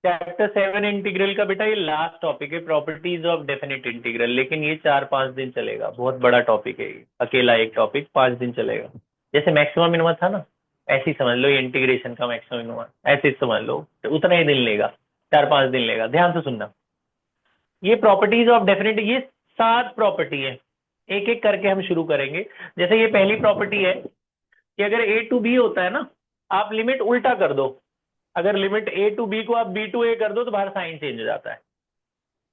Chapter 7 integral का बेटा ये लास्ट टॉपिक है, प्रॉपर्टीज ऑफ डेफिनेट इंटीग्रल। लेकिन ये 4-5 दिन चलेगा, बहुत बड़ा टॉपिक है ये, अकेला एक टॉपिक 5 दिन चलेगा। जैसे मैक्सिमम मिनिमम था ना, ऐसे ही समझ लो ये इंटीग्रेशन का मैक्सिमम मिनिमम, ऐसे ही समझ लो, तो उतना ही दिन लेगा, 4-5 दिन लेगा। ध्यान से सुनना, ये प्रॉपर्टीज ऑफ डेफिनेट, ये 7 प्रॉपर्टी है, एक एक करके हम शुरू करेंगे। जैसे ये पहली प्रॉपर्टी है कि अगर ए टू बी होता है ना, आप लिमिट उल्टा कर दो। अगर लिमिट ए टू बी को आप बी टू ए कर दो तो बाहर साइन चेंज हो जाता है।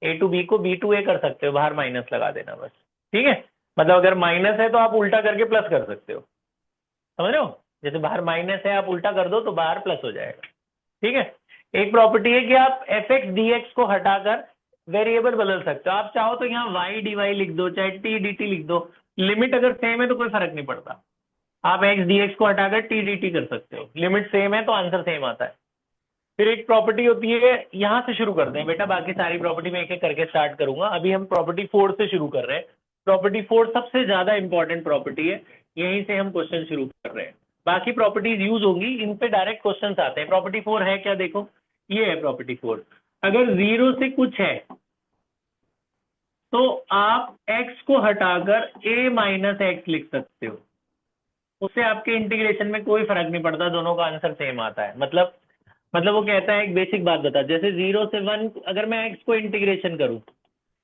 ए टू बी को बी टू ए कर सकते हो, बाहर माइनस लगा देना बस। ठीक है, मतलब अगर माइनस है तो आप उल्टा करके प्लस कर सकते हो, समझ रहे हो? जैसे बाहर माइनस है, आप उल्टा कर दो तो बाहर प्लस हो जाएगा। ठीक है, एक प्रॉपर्टी है कि आप एफ एक्स डी एक्स को हटाकर वेरिएबल बदल सकते हो। आप चाहो तो यहाँ वाई डी वाई लिख दो, चाहे टी डी टी लिख दो। लिमिट अगर सेम है तो कोई फर्क नहीं पड़ता, आप एक्स डी एक्स को हटाकर टी डी टी कर सकते हो। लिमिट सेम है तो आंसर सेम आता है। फिर एक प्रॉपर्टी होती है, यहां से शुरू करते हैं बेटा, बाकी सारी प्रॉपर्टी में एक एक करके स्टार्ट करूंगा। अभी हम प्रॉपर्टी 4 से शुरू कर रहे हैं। प्रॉपर्टी 4 सबसे ज्यादा इंपॉर्टेंट प्रॉपर्टी है, यहीं से हम क्वेश्चन शुरू कर रहे हैं। बाकी प्रॉपर्टीज यूज होंगी, इन पे डायरेक्ट क्वेश्चन आते हैं। प्रॉपर्टी 4 है क्या, देखो ये है प्रॉपर्टी 4। अगर 0 से कुछ है तो आप x को हटाकर a माइनस एक्स लिख सकते हो। उससे आपके इंटीग्रेशन में कोई फर्क नहीं पड़ता, दोनों का आंसर सेम आता है। मतलब वो कहता है, एक बेसिक बात बता, जैसे 0 से 1 अगर मैं x को इंटीग्रेशन करूं,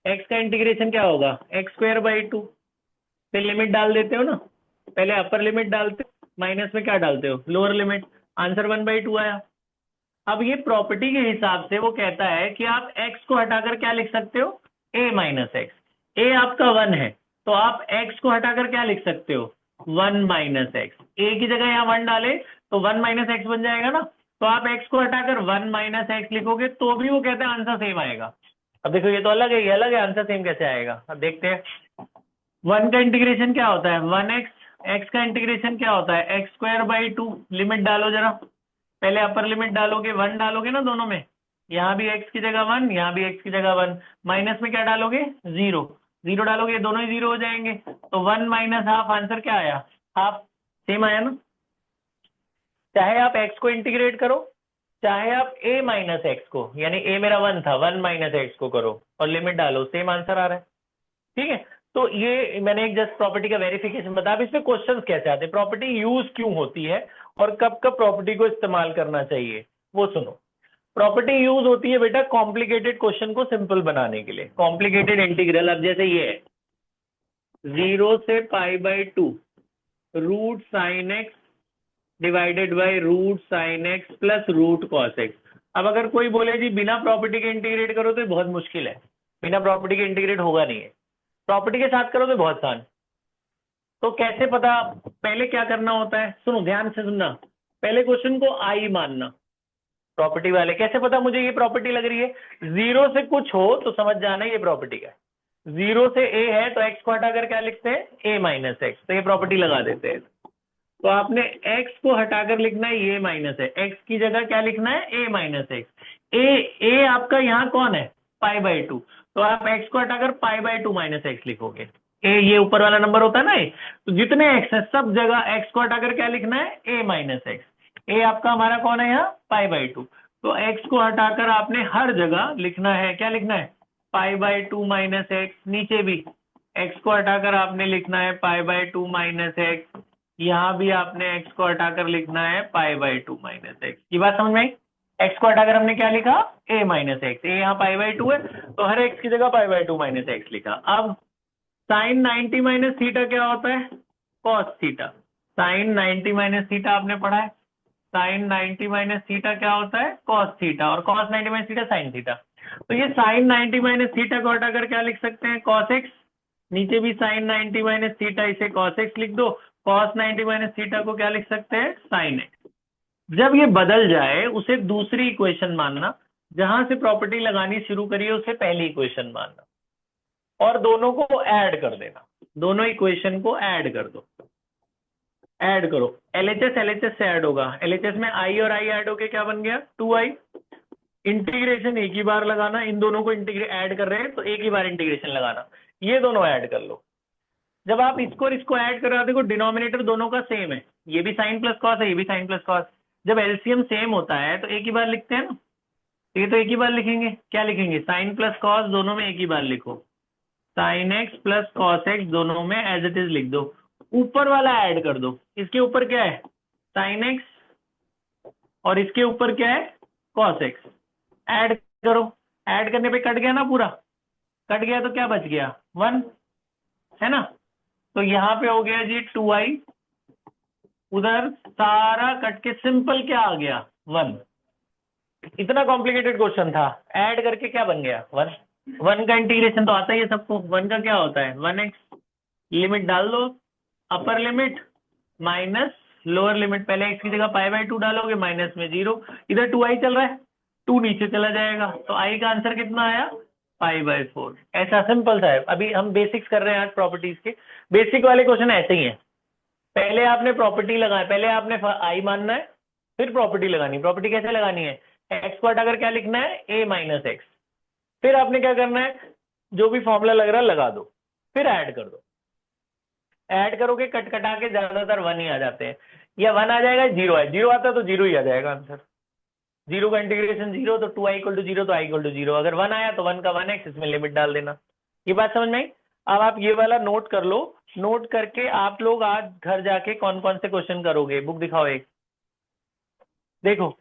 x का इंटीग्रेशन क्या होगा, x²/2। फिर लिमिट डाल देते हो ना, पहले अपर लिमिट डालते हो, माइनस में क्या डालते हो, लोअर लिमिट, आंसर 1/2 आया। अब ये प्रॉपर्टी के हिसाब से वो कहता है कि आप x को हटाकर क्या लिख सकते हो, a माइनस एक्स। a आपका 1 है तो आप x को हटाकर क्या लिख सकते हो, 1 माइनस एक्स। a की जगह यहाँ 1 डाले तो 1 माइनस एक्स बन जाएगा ना, तो आप x को हटाकर 1 माइनस एक्स लिखोगे तो भी वो कहते हैं आंसर सेम आएगा। अब देखो ये तो अलग है, ये अलग है, आंसर सेम कैसे आएगा, अब देखते हैं। 1 का इंटीग्रेशन क्या होता है, 1x। x का इंटीग्रेशन क्या होता है, x²/2। लिमिट डालो जरा, पहले अपर लिमिट डालोगे, 1 डालोगे ना दोनों में, यहाँ भी x की जगह 1, यहाँ भी x की जगह 1। माइनस में क्या डालोगे, 0। 0 डालोगे, दोनों ही 0 हो जाएंगे, तो 1 माइनस हाफ, आंसर क्या आया, हाफ। सेम आया ना। चाहे आप x को इंटीग्रेट करो, चाहे आप a माइनस एक्स को, यानी a मेरा 1 था, 1 माइनस एक्स को करो और लिमिट डालो, सेम आंसर आ रहा है। ठीक है, तो ये मैंने एक जस्ट प्रॉपर्टी का वेरिफिकेशन बताया। अब इसमें क्वेश्चंस कैसे आते हैं, प्रॉपर्टी यूज क्यों होती है और कब कब प्रॉपर्टी को इस्तेमाल करना चाहिए, वो सुनो। प्रॉपर्टी यूज होती है बेटा कॉम्प्लिकेटेड क्वेश्चन को सिंपल बनाने के लिए, कॉम्प्लिकेटेड इंटीग्रल। अब जैसे ये है 0 से π/2 root sine X divided by root sine X plus root cos X. अब अगर कोई बोले जी बिना प्रॉपर्टी के इंटीग्रेट करो तो बहुत मुश्किल है, बिना प्रॉपर्टी के इंटीग्रेट होगा नहीं है, प्रॉपर्टी के साथ करो तो बहुत आसान। तो कैसे पता, पहले क्या करना होता है, सुनो ध्यान से सुनना। पहले क्वेश्चन को आई मानना, प्रॉपर्टी वाले कैसे पता मुझे ये प्रॉपर्टी लग रही है, 0 से कुछ हो तो समझ जाना ये प्रॉपर्टी का है। 0 से a है तो x को हटाकर क्या लिखते हैं, a माइनस एक्स, तो ये प्रॉपर्टी लगा देते हैं। तो आपने x को हटाकर लिखना है, ये माइनस है, x की जगह क्या लिखना है, a माइनस एक्स। a आपका यहाँ कौन है, π/2, तो आप x को हटाकर π/2 माइनस एक्स लिखोगे। a ये ऊपर वाला नंबर होता है ना ये, तो जितने x है सब जगह x को हटाकर क्या लिखना है, a माइनस एक्स। a आपका हमारा कौन है यहाँ, π/2, तो x को हटाकर आपने हर जगह लिखना है, क्या लिखना है, π/2 माइनस एक्स। नीचे भी x को हटाकर आपने लिखना है π/2 माइनस एक्स, यहाँ भी आपने x को हटाकर लिखना है π/2 माइनस एक्स। ये बात समझ में आई, x को हटाकर हमने क्या लिखा, a माइनस एक्स, a यहाँ π/2 है तो हर x की जगह π/2 माइनस एक्स लिखा। अब साइन 90 माइनस थीटा क्या होता है, cos theta. Sine 90 minus theta आपने पढ़ा है, साइन 90 माइनस थीटा क्या होता है, कॉस थीटा, और cos 90 minus theta sine theta. तो ये साइन 90 माइनस थीटा को हटाकर क्या लिख सकते हैं, कॉस एक्स। नीचे भी साइन 90 माइनस थीटा, इसे कॉस एक्स लिख दो, कॉस 90 माइनस थीटा को क्या लिख सकते हैं, साइन एक्स। जब ये बदल जाए उसे दूसरी इक्वेशन मानना, जहां से प्रॉपर्टी लगानी शुरू करिए उसे पहली इक्वेशन मानना, और दोनों को ऐड कर देना, दोनों इक्वेशन को ऐड कर दो। ऐड करो, एलएचएस एलएचएस से ऐड होगा, एलएचएस में आई और आई ऐड होके क्या बन गया, 2i। इंटीग्रेशन एक ही बार लगाना, इन दोनों को इंटीग्रेट ऐड कर रहे हैं तो एक ही बार इंटीग्रेशन लगाना, ये दोनों ऐड कर लो। जब आप इसको और इसको ऐड कर रहे हो, देखो डिनोमिनेटर दोनों का सेम है, ये भी साइन प्लस कॉस है, ये भी साइन प्लस कॉस। जब एलसीएम सेम होता है तो एक ही बार लिखते हैं ना, तो ये तो एक ही बार लिखेंगे, क्या लिखेंगे, साइन प्लस कॉस दोनों में एक ही बार लिखो, sign X plus cos x दोनों में एज इट इज लिख दो, ऊपर वाला ऐड कर दो, इसके ऊपर क्या है साइन एक्स और इसके ऊपर क्या है कॉस एक्स, ऐड करो, ऐड करने पे कट गया ना पूरा, कट गया तो क्या बच गया 1, है ना। तो यहाँ पे हो गया जी 2i, उधर सारा कट के सिंपल क्या आ गया 1। इतना कॉम्प्लिकेटेड क्वेश्चन था, ऐड करके क्या बन गया 1। 1 का इंटीग्रेशन तो आता ही है सबको, 1 का क्या होता है 1x, लिमिट डाल दो, upper limit minus lower limit, पहले x की जगह π/2 डालोगे, माइनस में 0, इधर 2i चल रहा है, 2 नीचे चला जाएगा, तो i का आंसर कितना आया π/4। ऐसा सिंपल सा है। अभी हम बेसिक्स कर रहे हैं आज प्रॉपर्टीज के, बेसिक वाले क्वेश्चन ऐसे ही है, पहले आपने प्रॉपर्टी लगाए, पहले आपने i मानना है, फिर प्रॉपर्टी लगानी। प्रॉपर्टी कैसे लगानी है, एक्स को हटाकर क्या लिखना है a माइनस एक्स, फिर आपने क्या करना है जो भी फॉर्मूला लग रहा है लगा दो, फिर ऐड कर दो, ऐड करोगे कट कटा के ज्यादातर 1 ही आ जाते हैं, या 1 आ जाएगा 0 है, 0 आता है तो 0 ही आ जाएगा आंसर, 0 का इंटीग्रेशन 0, तो 2i इक्वल टू 0, तो i इक्वल टू 0, अगर 1 आया तो 1 का 1x, इसमें लिमिट डाल देना। ये बात समझ में आई। अब आप ये वाला नोट कर लो, नोट करके आप लोग आज घर जाके कौन कौन से क्वेश्चन करोगे, बुक दिखाओ एक, देखो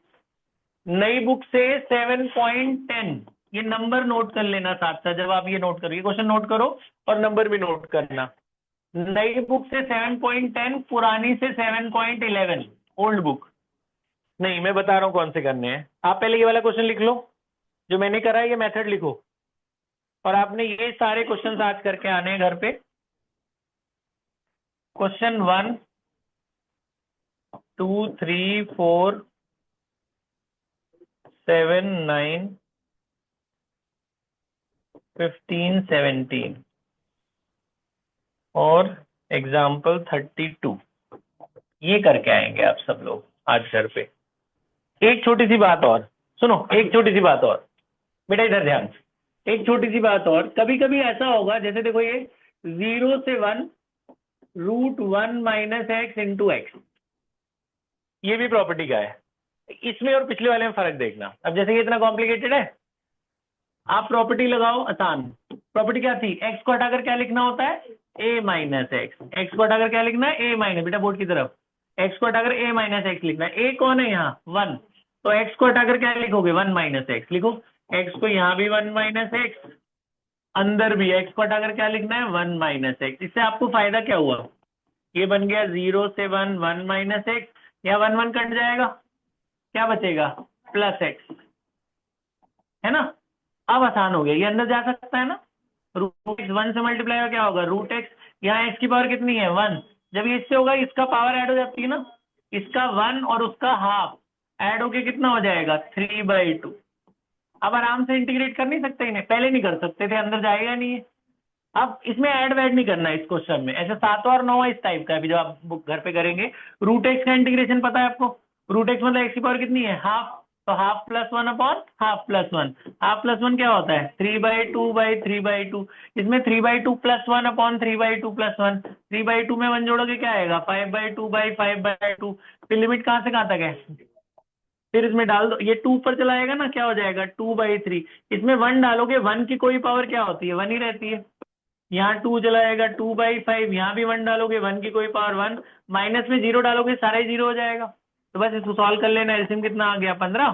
नई बुक से 7.10, ये नंबर नोट कर लेना साथ साथ, जब आप ये नोट करो, ये क्वेश्चन नोट करो और नंबर भी नोट करना। नई बुक से 7.10, पुरानी से 7.11, ओल्ड बुक नहीं, मैं बता रहा हूं कौन से करने हैं। आप पहले ये वाला क्वेश्चन लिख लो जो मैंने करा है, ये मेथड लिखो, और आपने ये सारे क्वेश्चन आज करके आने हैं घर पे। क्वेश्चन 1, 2, 3, 4, 7, 9, 15, 17 और एग्जाम्पल 32, ये करके आएंगे आप सब लोग आज घर पे। एक छोटी सी बात और सुनो, एक छोटी सी बात और बेटा, इधर ध्यान, एक छोटी सी बात और, कभी कभी ऐसा होगा, जैसे देखो ये 0 से 1 √1 माइनस एक्स इंटू एक्स, ये भी प्रॉपर्टी का है, इसमें और पिछले वाले में फर्क देखना। अब जैसे ये इतना कॉम्प्लिकेटेड है, आप प्रॉपर्टी लगाओ, आसान। प्रॉपर्टी क्या थी, एक्स को हटाकर क्या लिखना होता है a माइनस एक्स, एक्स को हटाकर क्या लिखना है a माइनस, बेटा बोर्ड की तरफ, एक्स को हटाकर a माइनस एक्स लिखना है, a कौन है यहाँ 1, तो एक्स को हटाकर क्या लिखोगे 1 माइनस एक्स, लिखो एक्स को यहाँ भी 1 माइनस एक्स, अंदर भी एक्स को हटाकर क्या लिखना है 1 माइनस एक्स। इससे आपको फायदा क्या हुआ, ये बन गया 0 से 1 1 माइनस एक्स, या 1 1 कट जाएगा, क्या बचेगा प्लस एक्स, है ना। अब आसान हो गया, ये अंदर जा सकता है ना, रूट एक्स 1 से मल्टीप्लाई का क्या होगा रूट एक्स, यहाँ एक्स की पावर कितनी है 1, जब ये इससे होगा इसका पावर ऐड हो जाती है ना, इसका 1 और उसका हाफ ऐड होके कितना हो जाएगा 3/2। अब आराम से इंटीग्रेट कर नहीं सकते इन्हें, पहले नहीं कर सकते थे, अंदर जाएगा नहीं है। अब इसमें ऐड वैड नहीं करना है इस क्वेश्चन में, ऐसे 7 और 9 इस टाइप का है, अभी जब आप बुक घर पे करेंगे। रूट एक्स का इंटीग्रेशन पता है आपको, रूट एक्स मतलब एक्स की पावर कितनी है हाफ, तो half plus 1 upon half plus 1, half plus 1 क्या होता है 3/2/3/2, इसमें 3/2 प्लस 1 अपॉन 3/2 प्लस 1, 3/2 में 1 जोड़ोगे क्या आएगा 5/2/5/2, फिर लिमिट कहाँ से कहाँ तक है, फिर इसमें डाल दो, ये 2 पर चला जाएगा ना, क्या हो जाएगा 2/3, इसमें 1 डालोगे, 1 की कोई पावर क्या होती है 1 ही रहती है, यहाँ 2 चला जाएगा 2/5, यहाँ भी 1 डालोगे 1 की कोई पावर 1, माइनस में 0 डालोगे सारा ही 0 हो जाएगा। तो बस इसको सॉल्व कर लेना, एलसीएम कितना आ गया 15,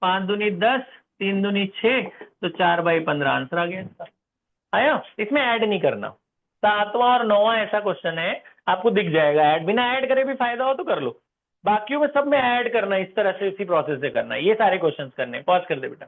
5 दूनी 10, 3 दूनी 6, तो 4/15 आंसर आ गया इसका। आया, इसमें ऐड नहीं करना, 7वां और 9वां ऐसा क्वेश्चन है आपको दिख जाएगा, ऐड बिना ऐड करे भी फायदा हो तो कर लो, बाकियों में सब में ऐड करना, इस तरह से इसी प्रोसेस से करना है, ये सारे क्वेश्चंस करने। पॉज कर दे बेटा।